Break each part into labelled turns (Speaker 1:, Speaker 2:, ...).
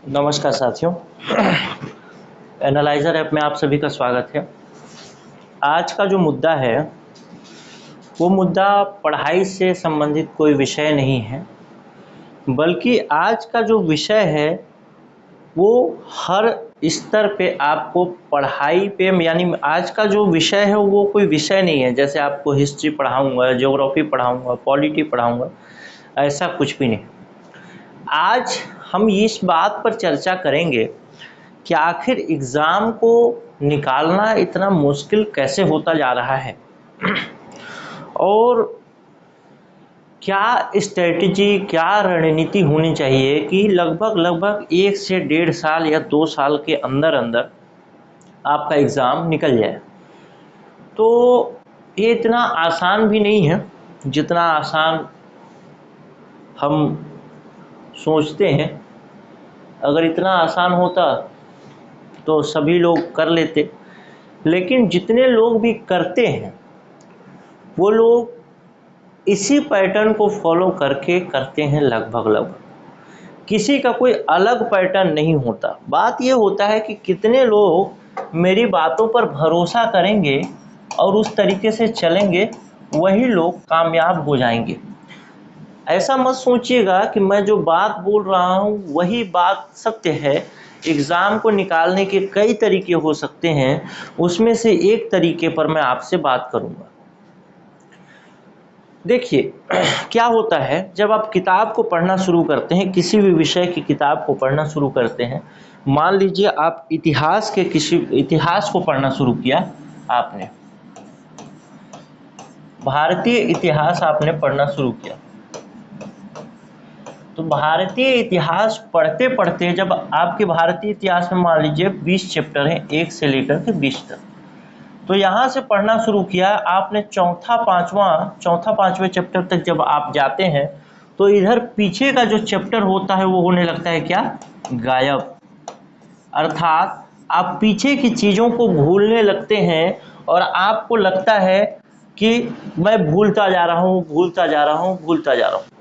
Speaker 1: नमस्कार साथियों। Analyser app में आप सभी का स्वागत है। आज का जो मुद्दा है वो मुद्दा पढ़ाई से संबंधित कोई विषय नहीं है, बल्कि आज का जो विषय है वो हर स्तर पे आपको पढ़ाई पे, यानी आज का जो विषय है वो कोई विषय नहीं है। जैसे आपको हिस्ट्री पढ़ाऊँगा, ज्योग्राफी पढ़ाऊँगा, पॉलिटी पढ़ाऊँगा, ऐसा कुछ भी नहीं। आज हम इस बात पर चर्चा करेंगे कि आखिर एग्ज़ाम को निकालना इतना मुश्किल कैसे होता जा रहा है और क्या स्ट्रेटजी, क्या रणनीति होनी चाहिए कि लगभग 1 से 1.5 साल या 2 साल के अंदर अंदर आपका एग्ज़ाम निकल जाए। तो ये इतना आसान भी नहीं है जितना आसान हम सोचते हैं। अगर इतना आसान होता तो सभी लोग कर लेते, लेकिन जितने लोग भी करते हैं वो लोग इसी पैटर्न को फॉलो करके करते हैं। लगभग किसी का कोई अलग पैटर्न नहीं होता। बात ये होता है कि कितने लोग मेरी बातों पर भरोसा करेंगे और उस तरीके से चलेंगे, वही लोग कामयाब हो जाएंगे। ऐसा मत सोचिएगा कि मैं जो बात बोल रहा हूँ वही बात सत्य है। एग्ज़ाम को निकालने के कई तरीके हो सकते हैं, उसमें से एक तरीके पर मैं आपसे बात करूँगा। देखिए, क्या होता है जब आप किताब को पढ़ना शुरू करते हैं, किसी भी विषय की किताब को पढ़ना शुरू करते हैं। मान लीजिए आप इतिहास को पढ़ना शुरू किया, आपने भारतीय इतिहास आपने पढ़ना शुरू किया। तो भारतीय इतिहास पढ़ते पढ़ते जब आपके भारतीय इतिहास में मान लीजिए 20 चैप्टर हैं, 1 से लेकर के 20 तक, तो यहाँ से पढ़ना शुरू किया आपने, चौथा पांचवें चैप्टर तक जब आप जाते हैं तो इधर पीछे का जो चैप्टर होता है वो होने लगता है क्या, गायब। अर्थात आप पीछे की चीज़ों को भूलने लगते हैं और आपको लगता है कि मैं भूलता जा रहा हूँ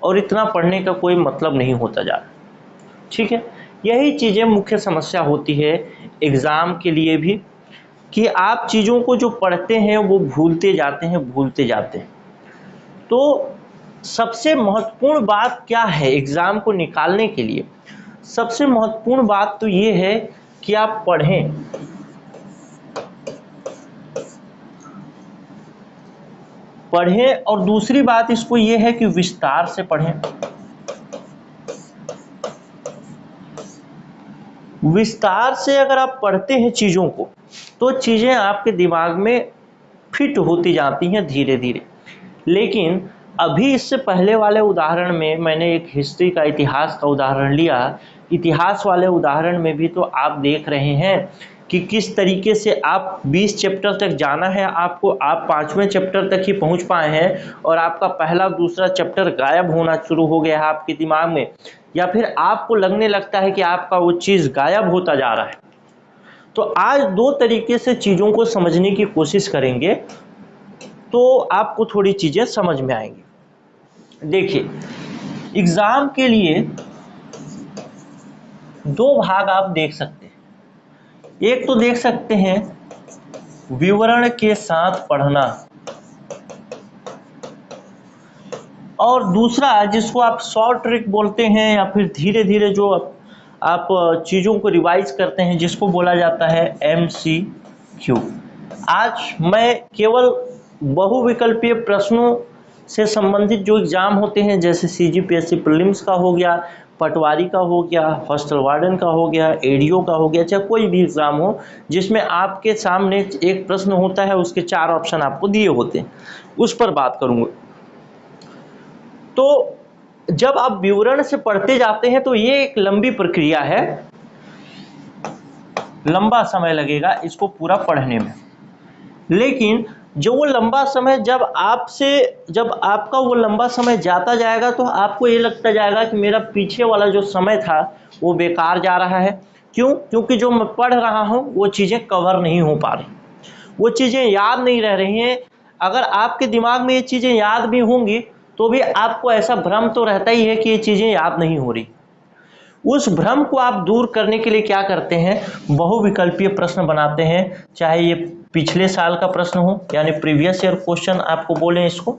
Speaker 1: और इतना पढ़ने का कोई मतलब नहीं होता जा रहा। ठीक है, यही चीज़ें मुख्य समस्या होती है एग्ज़ाम के लिए भी, कि आप चीज़ों को जो पढ़ते हैं वो भूलते जाते हैं। तो सबसे महत्वपूर्ण बात क्या है एग्ज़ाम को निकालने के लिए? सबसे महत्वपूर्ण बात तो ये है कि आप पढ़ें और दूसरी बात इसको ये है कि विस्तार से पढ़ें। विस्तार से अगर आप पढ़ते हैं चीज़ों को तो चीज़ें आपके दिमाग में फिट होती जाती हैं धीरे धीरे। लेकिन अभी इससे पहले वाले उदाहरण में मैंने एक हिस्ट्री का, इतिहास का उदाहरण लिया। इतिहास वाले उदाहरण में भी तो आप देख रहे हैं कि किस तरीके से आप 20 चैप्टर तक जाना है आपको, आप 5वें चैप्टर तक ही पहुंच पाए हैं और आपका पहला दूसरा चैप्टर गायब होना शुरू हो गया है आपके दिमाग में, या फिर आपको लगने लगता है कि आपका वो चीज़ गायब होता जा रहा है। तो आज 2 तरीके से चीज़ों को समझने की कोशिश करेंगे तो आपको थोड़ी चीज़ें समझ में आएंगी। देखिए, एग्ज़ाम के लिए 2 भाग आप देख सकते हैं। एक तो देख सकते हैं विवरण के साथ पढ़ना, और दूसरा जिसको आप शॉर्ट ट्रिक बोलते हैं या फिर धीरे धीरे जो आप चीज़ों को रिवाइज करते हैं, जिसको बोला जाता है MCQ। आज मैं केवल बहुविकल्पीय प्रश्नों से संबंधित जो एग्ज़ाम होते हैं, जैसे CGPSC प्रीलिम्स का हो गया, पटवारी का हो गया, हॉस्टल वार्डन का हो गया, ADO का हो गया, चाहे कोई भी एग्ज़ाम हो जिसमें आपके सामने एक प्रश्न होता है, उसके 4 ऑप्शन आपको दिए होते हैं, उस पर बात करूँगा। तो जब आप विवरण से पढ़ते जाते हैं तो ये एक लंबी प्रक्रिया है, लंबा समय लगेगा इसको पूरा पढ़ने में। लेकिन जो वो लंबा समय जब आपका वो लंबा समय जाता जाएगा तो आपको ये लगता जाएगा कि मेरा पीछे वाला जो समय था वो बेकार जा रहा है। क्यों? क्योंकि जो मैं पढ़ रहा हूँ वो चीज़ें कवर नहीं हो पा रही, वो चीज़ें याद नहीं रह रही हैं। अगर आपके दिमाग में ये चीज़ें याद भी होंगी तो भी आपको ऐसा भ्रम तो रहता ही है कि ये चीज़ें याद नहीं हो रही। उस भ्रम को आप दूर करने के लिए क्या करते हैं, बहुविकल्पीय प्रश्न बनाते हैं, चाहे ये पिछले साल का प्रश्न हो यानी प्रीवियस ईयर क्वेश्चन आपको बोलें इसको,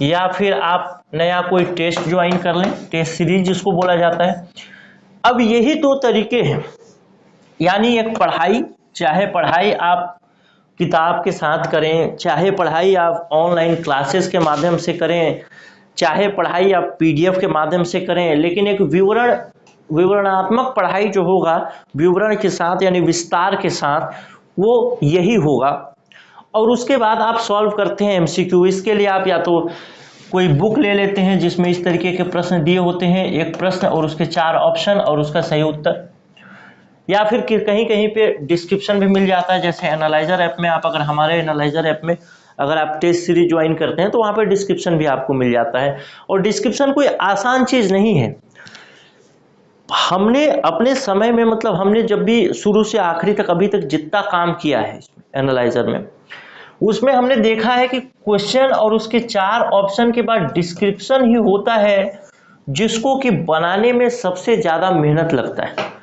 Speaker 1: या फिर आप नया कोई टेस्ट ज्वाइन कर लें, टेस्ट सीरीज जिसको बोला जाता है। अब यही दो तरीके हैं, यानी एक पढ़ाई, चाहे पढ़ाई आप किताब के साथ करें, चाहे पढ़ाई आप ऑनलाइन क्लासेस के माध्यम से करें, चाहे पढ़ाई आप पीडीएफ के माध्यम से करें, लेकिन एक विवरणात्मक पढ़ाई जो होगा विवरण के साथ यानी विस्तार के साथ, वो यही होगा। और उसके बाद आप सॉल्व करते हैं एमसीक्यू। इसके लिए आप या तो कोई बुक ले लेते हैं जिसमें इस तरीके के प्रश्न दिए होते हैं, एक प्रश्न और उसके 4 ऑप्शन और उसका सही उत्तर, या फिर कहीं कहीं पे डिस्क्रिप्शन भी मिल जाता है। जैसे एनालाइजर ऐप में आप अगर हमारे एनालाइजर ऐप में अगर आप टेस्ट सीरीज ज्वाइन करते हैं तो वहाँ पे डिस्क्रिप्शन भी आपको मिल जाता है। और डिस्क्रिप्शन कोई आसान चीज़ नहीं है। हमने अपने समय में मतलब हमने जब भी शुरू से आखिरी तक अभी तक जितना काम किया है एनालाइजर में, उसमें हमने देखा है कि क्वेश्चन और उसके 4 ऑप्शन के बाद डिस्क्रिप्शन ही होता है जिसको कि बनाने में सबसे ज़्यादा मेहनत लगता है।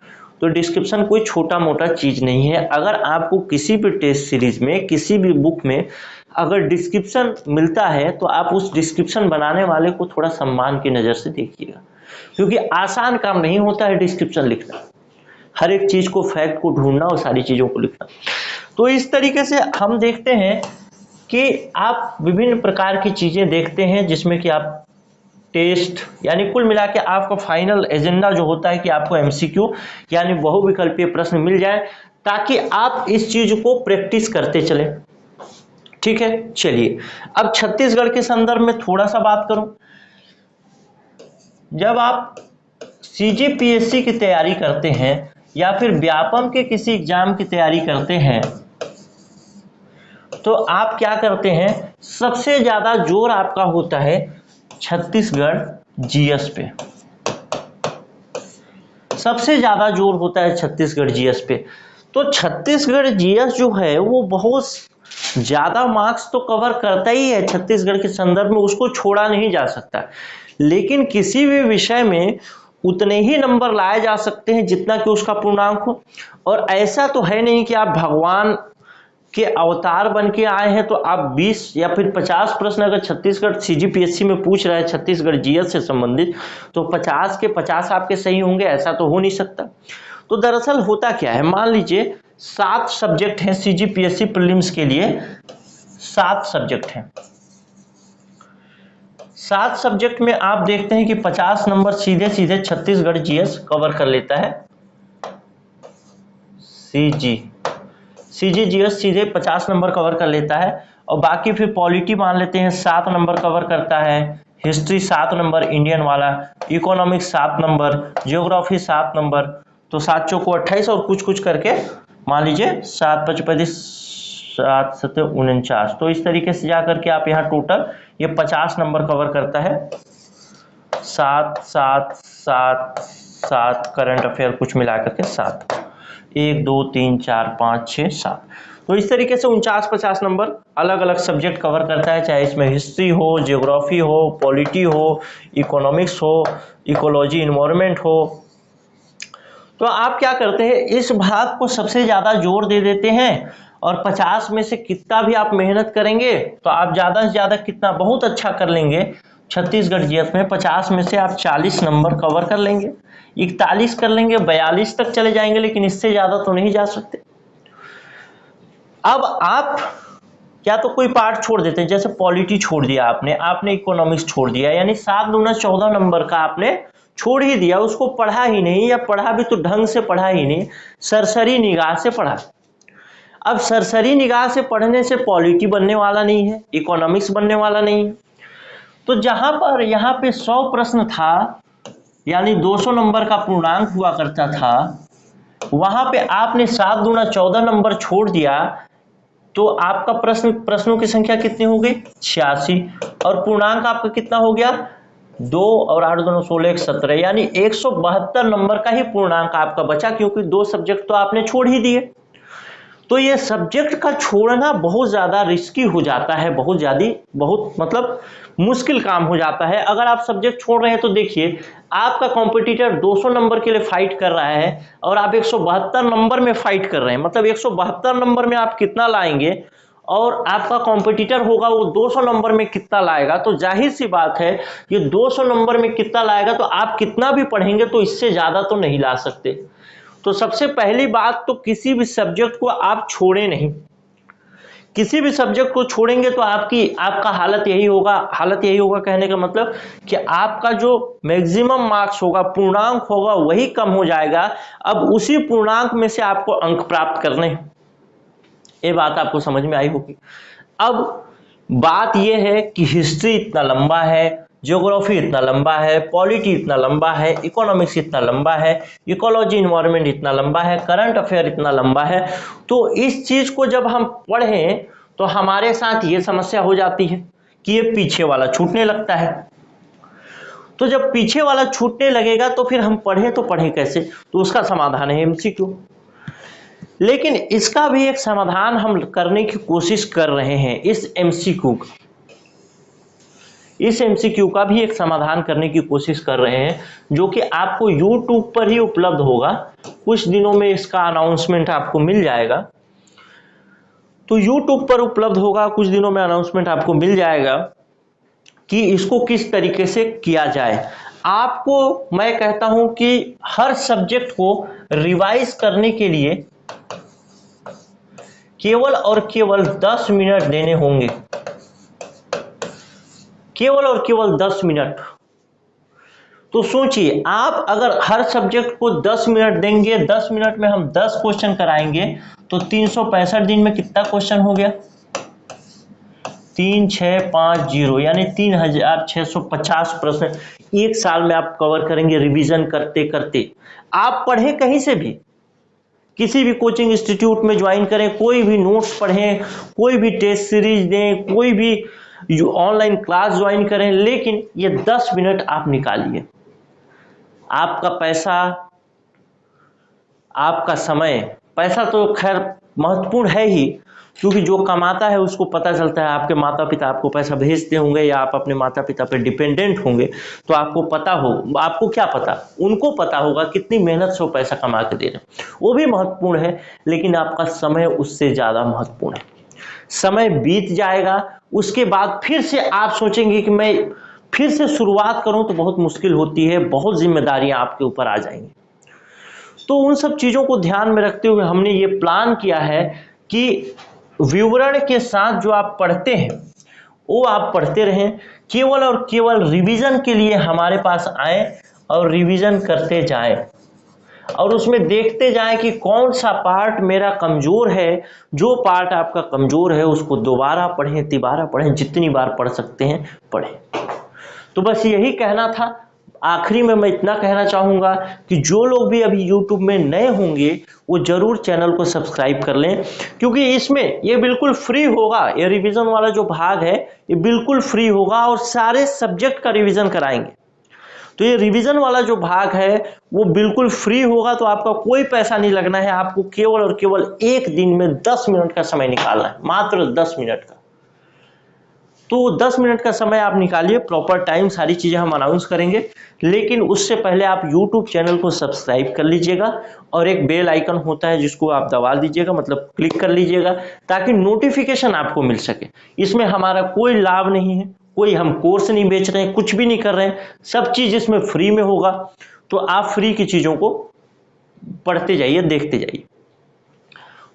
Speaker 1: तो डिस्क्रिप्शन कोई छोटा मोटा चीज़ नहीं है। अगर आपको किसी भी टेस्ट सीरीज में किसी भी बुक में अगर डिस्क्रिप्शन मिलता है तो आप उस डिस्क्रिप्शन बनाने वाले को थोड़ा सम्मान की नज़र से देखिएगा, क्योंकि आसान काम नहीं होता है डिस्क्रिप्शन लिखना, हर एक चीज़ को, फैक्ट को ढूंढना और सारी चीज़ों को लिखना। तो इस तरीके से हम देखते हैं कि आप विभिन्न प्रकार की चीज़ें देखते हैं जिसमें कि आप टेस्ट यानी कुल मिला के आपका फाइनल एजेंडा जो होता है कि आपको एमसीक्यू यानी बहुविकल्पीय प्रश्न मिल जाए ताकि आप इस चीज को प्रैक्टिस करते चले। ठीक है, चलिए अब छत्तीसगढ़ के संदर्भ में थोड़ा सा बात करूं। जब आप सीजीपीएससी की तैयारी करते हैं या फिर व्यापम के किसी एग्जाम की तैयारी करते हैं तो आप क्या करते हैं, सबसे ज्यादा जोर आपका होता है छत्तीसगढ़ जीएस पे, सबसे ज्यादा जोर होता है छत्तीसगढ़ जीएस पे। तो छत्तीसगढ़ जीएस जो है वो बहुत ज्यादा मार्क्स तो कवर करता ही है छत्तीसगढ़ के संदर्भ में, उसको छोड़ा नहीं जा सकता। लेकिन किसी भी विषय में उतने ही नंबर लाए जा सकते हैं जितना कि उसका पूर्णांक हो। और ऐसा तो है नहीं कि आप भगवान के अवतार बन के आए हैं तो आप 20 या फिर 50 प्रश्न अगर छत्तीसगढ़ सीजीपीएससी में पूछ रहा है छत्तीसगढ़ जीएस से संबंधित तो 50 के 50 आपके सही होंगे, ऐसा तो हो नहीं सकता। तो दरअसल होता क्या है, मान लीजिए 7 सब्जेक्ट हैं सीजीपीएससी प्रीलिम्स के लिए, 7 सब्जेक्ट हैं। 7 सब्जेक्ट में आप देखते हैं कि 50 नंबर सीधे सीधे छत्तीसगढ़ जीएस कवर कर लेता है। सीजी जीएस सीधे 50 नंबर कवर कर लेता है। और बाकी फिर पॉलिटी मान लेते हैं 7 नंबर कवर करता है, हिस्ट्री 7 नंबर इंडियन वाला, इकोनॉमिक्स 7 नंबर, जियोग्राफी 7 नंबर, तो 7 चौको 28 और कुछ कुछ करके मान लीजिए 7 5 25 7 7 49। तो इस तरीके से जाकर के आप यहाँ टोटल ये 50 नंबर कवर करता है। 7 7 7 7 करंट अफेयर कुछ मिला करके 7, 1 2 3 4 5 6 7। तो इस तरीके से 49-50 नंबर अलग अलग सब्जेक्ट कवर करता है, चाहे इसमें हिस्ट्री हो, जियोग्राफी हो, पॉलिटी हो, इकोनॉमिक्स हो, इकोलॉजी इन्वायरमेंट हो। तो आप क्या करते हैं, इस भाग को सबसे ज़्यादा जोर दे देते हैं और 50 में से कितना भी आप मेहनत करेंगे तो आप ज़्यादा से ज़्यादा कितना बहुत अच्छा कर लेंगे छत्तीसगढ़ जीएस में। 50 में से आप 40 नंबर कवर कर लेंगे, 41 कर लेंगे, 42 तक चले जाएंगे, लेकिन इससे ज़्यादा तो नहीं जा सकते। अब आप क्या तो कोई पार्ट छोड़ देते हैं, जैसे पॉलिटी छोड़ दिया आपने इकोनॉमिक्स छोड़ दिया, यानी 7 दूना 14 नंबर का आपने छोड़ ही दिया, उसको पढ़ा ही नहीं, या पढ़ा भी तो ढंग से पढ़ा ही नहीं, सरसरी निगाह से पढ़ा। अब सरसरी निगाह से पढ़ने से पॉलिटी बनने वाला नहीं है, इकोनॉमिक्स बनने वाला नहीं है। तो जहां पर यहाँ पे 100 प्रश्न था यानी 200 नंबर का पूर्णांक हुआ करता था, वहां पे आपने 7 दूना 14 नंबर छोड़ दिया तो आपका प्रश्नों की संख्या कितनी हो गई 86, और पूर्णांक आपका कितना हो गया 2 और 8 2 16 17, यानी 172 नंबर का ही पूर्णांक आपका बचा, क्योंकि 2 सब्जेक्ट तो आपने छोड़ ही दिए। तो ये सब्जेक्ट का छोड़ना बहुत ज़्यादा रिस्की हो जाता है, बहुत मतलब मुश्किल काम हो जाता है। अगर आप सब्जेक्ट छोड़ रहे हैं तो देखिए आपका कॉम्पिटिटर 200 नंबर के लिए फाइट कर रहा है और आप 172 नंबर में फाइट कर रहे हैं, मतलब 172 नंबर में आप कितना लाएंगे और आपका कॉम्पिटिटर होगा वो 200 नंबर में कितना लाएगा। तो जाहिर सी बात है ये 200 नंबर में कितना लाएगा, तो आप कितना भी पढ़ेंगे तो इससे ज़्यादा तो नहीं ला सकते। तो सबसे पहली बात तो किसी भी सब्जेक्ट को आप छोड़ें नहीं। किसी भी सब्जेक्ट को छोड़ेंगे तो आपका हालत यही होगा कहने का मतलब कि आपका जो मैक्सिमम मार्क्स होगा, पूर्णांक होगा, वही कम हो जाएगा। अब उसी पूर्णांक में से आपको अंक प्राप्त करने हैं। ये बात आपको समझ में आई होगी। अब बात यह है कि हिस्ट्री इतना लंबा है, ज्योग्राफी इतना लंबा है, पॉलिटी इतना लंबा है, इकोनॉमिक्स इतना लंबा है, इकोलॉजी इन्वायरमेंट इतना लंबा है, करंट अफेयर इतना लंबा है। तो इस चीज को जब हम पढ़ें तो हमारे साथ ये समस्या हो जाती है कि ये पीछे वाला छूटने लगता है। तो जब पीछे वाला छूटने लगेगा तो फिर हम पढ़ें कैसे? तो उसका समाधान है एमसीक्यू। लेकिन इसका भी एक समाधान हम करने की कोशिश कर रहे हैं। इस एमसीक्यू का भी एक समाधान करने की कोशिश कर रहे हैं, जो कि आपको YouTube पर ही उपलब्ध होगा। कुछ दिनों में इसका अनाउंसमेंट आपको मिल जाएगा। तो YouTube पर उपलब्ध होगा, कुछ दिनों में अनाउंसमेंट आपको मिल जाएगा कि इसको किस तरीके से किया जाए। आपको मैं कहता हूं कि हर सब्जेक्ट को रिवाइज करने के लिए केवल और केवल 10 मिनट देने होंगे, केवल और केवल 10 मिनट। तो सोचिए, आप अगर हर सब्जेक्ट को 10 मिनट देंगे, 10 मिनट में हम 10 क्वेश्चन कराएंगे, तो 365 दिन में कितना क्वेश्चन हो गया? 3650, यानी 3650 प्रश्न एक साल में आप कवर करेंगे रिवीजन करते करते। आप पढ़े कहीं से भी, किसी भी कोचिंग इंस्टीट्यूट में ज्वाइन करें, कोई भी नोट्स पढ़ें, कोई भी टेस्ट सीरीज दें, कोई भी ऑनलाइन क्लास ज्वाइन करें, लेकिन ये 10 मिनट आप निकालिए। आपका पैसा, आपका समय, पैसा तो खैर महत्वपूर्ण है ही, क्योंकि जो कमाता है उसको पता चलता है। आपके माता पिता आपको पैसा भेजते होंगे या आप अपने माता पिता पर डिपेंडेंट होंगे, तो आपको पता हो, आपको क्या पता, उनको पता होगा कितनी मेहनत से वो पैसा कमा के दे रहे हैं। वो भी महत्वपूर्ण है, लेकिन आपका समय उससे ज़्यादा महत्वपूर्ण है। समय बीत जाएगा, उसके बाद फिर से आप सोचेंगे कि मैं फिर से शुरुआत करूं, तो बहुत मुश्किल होती है, बहुत जिम्मेदारियां आपके ऊपर आ जाएंगी। तो उन सब चीज़ों को ध्यान में रखते हुए हमने ये प्लान किया है कि विवरण के साथ जो आप पढ़ते हैं वो आप पढ़ते रहें, केवल और केवल रिवीजन के लिए हमारे पास आए और रिवीजन करते जाएं, और उसमें देखते जाएं कि कौन सा पार्ट मेरा कमजोर है। जो पार्ट आपका कमजोर है उसको दोबारा पढ़ें, तिबारा पढ़ें, जितनी बार पढ़ सकते हैं पढ़ें। तो बस यही कहना था। आखिरी में मैं इतना कहना चाहूँगा कि जो लोग भी अभी YouTube में नए होंगे वो जरूर चैनल को सब्सक्राइब कर लें, क्योंकि इसमें ये बिल्कुल फ्री होगा। ये रिवीजन वाला जो भाग है ये बिल्कुल फ्री होगा और सारे सब्जेक्ट का रिवीजन कराएंगे। तो ये रिवीजन वाला जो भाग है वो बिल्कुल फ्री होगा, तो आपका कोई पैसा नहीं लगना है। आपको केवल और केवल एक दिन में 10 मिनट का समय निकालना है, मात्र 10 मिनट का। तो 10 मिनट का समय आप निकालिए, प्रॉपर टाइम, सारी चीज़ें हम अनाउंस करेंगे, लेकिन उससे पहले आप YouTube चैनल को सब्सक्राइब कर लीजिएगा और एक बेल आइकन होता है जिसको आप दबा दीजिएगा, मतलब क्लिक कर लीजिएगा, ताकि नोटिफिकेशन आपको मिल सके। इसमें हमारा कोई लाभ नहीं है, कोई हम कोर्स नहीं बेच रहे हैं, कुछ भी नहीं कर रहे हैं, सब चीज़ इसमें फ्री में होगा। तो आप फ्री की चीज़ों को पढ़ते जाइए, देखते जाइए।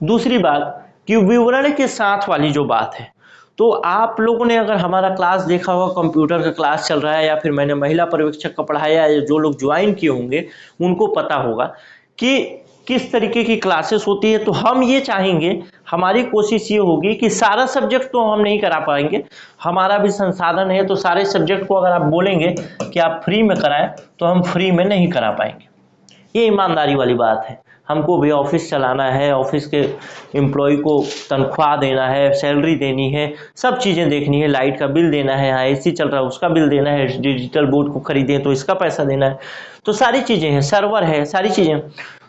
Speaker 1: दूसरी बात कि विवरण के साथ वाली जो बात है, तो आप लोगों ने अगर हमारा क्लास देखा होगा, कंप्यूटर का क्लास चल रहा है या फिर मैंने महिला पर्यवेक्षक का पढ़ाया है, जो लोग ज्वाइन किए होंगे उनको पता होगा कि किस तरीके की क्लासेस होती है। तो हम ये चाहेंगे, हमारी कोशिश ये होगी कि सारा सब्जेक्ट तो हम नहीं करा पाएंगे, हमारा भी संसाधन है, तो सारे सब्जेक्ट को अगर आप बोलेंगे कि आप फ्री में कराएं तो हम फ्री में नहीं करा पाएंगे। ये ईमानदारी वाली बात है। हमको भी ऑफिस चलाना है, ऑफिस के एम्प्लॉय को तनख्वाह देना है, सैलरी देनी है, सब चीज़ें देखनी है, लाइट का बिल देना है, AC चल रहा है उसका बिल देना है, डिजिटल बोर्ड को खरीदें तो इसका पैसा देना है, तो सारी चीज़ें हैं, सर्वर है, सारी चीज़ें।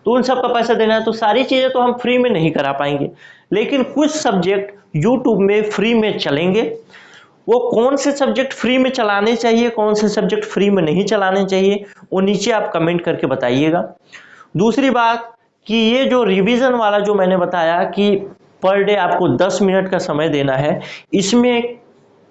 Speaker 1: तो उन सब का पैसा देना है, तो सारी चीज़ें तो हम फ्री में नहीं करा पाएंगे, लेकिन कुछ सब्जेक्ट यूट्यूब में फ्री में चलेंगे। वो कौन से सब्जेक्ट फ्री में चलाने चाहिए, कौन से सब्जेक्ट फ्री में नहीं चलाने चाहिए, वो नीचे आप कमेंट करके बताइएगा। दूसरी बात कि ये जो रिवीजन वाला जो मैंने बताया कि पर डे आपको 10 मिनट का समय देना है, इसमें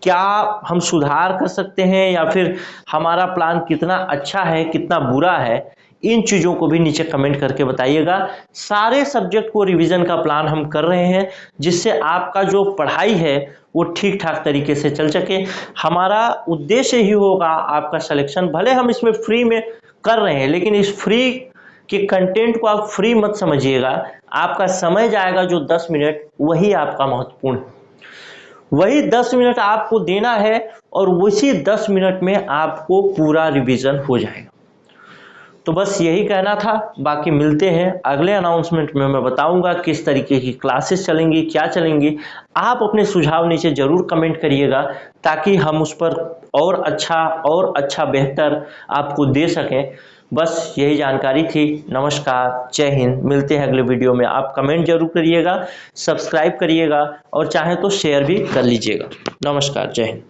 Speaker 1: क्या हम सुधार कर सकते हैं या फिर हमारा प्लान कितना अच्छा है कितना बुरा है, इन चीज़ों को भी नीचे कमेंट करके बताइएगा। सारे सब्जेक्ट को रिवीजन का प्लान हम कर रहे हैं, जिससे आपका जो पढ़ाई है वो ठीक ठाक तरीके से चल सके। हमारा उद्देश्य ही होगा आपका सिलेक्शन। भले हम इसमें फ्री में कर रहे हैं, लेकिन इस फ्री के कंटेंट को आप फ्री मत समझिएगा। आपका समय जाएगा जो 10 मिनट, वही आपका महत्वपूर्ण है। वही 10 मिनट आपको देना है और उसी 10 मिनट में आपको पूरा रिवीजन हो जाएगा। तो बस यही कहना था। बाकी मिलते हैं अगले अनाउंसमेंट में। मैं बताऊंगा किस तरीके की क्लासेस चलेंगी, क्या चलेंगी। आप अपने सुझाव नीचे जरूर कमेंट करिएगा, ताकि हम उस पर और अच्छा बेहतर आपको दे सकें। बस यही जानकारी थी। नमस्कार, जय हिंद। मिलते हैं अगले वीडियो में। आप कमेंट जरूर करिएगा, सब्सक्राइब करिएगा और चाहे तो शेयर भी कर लीजिएगा। नमस्कार, जय हिंद।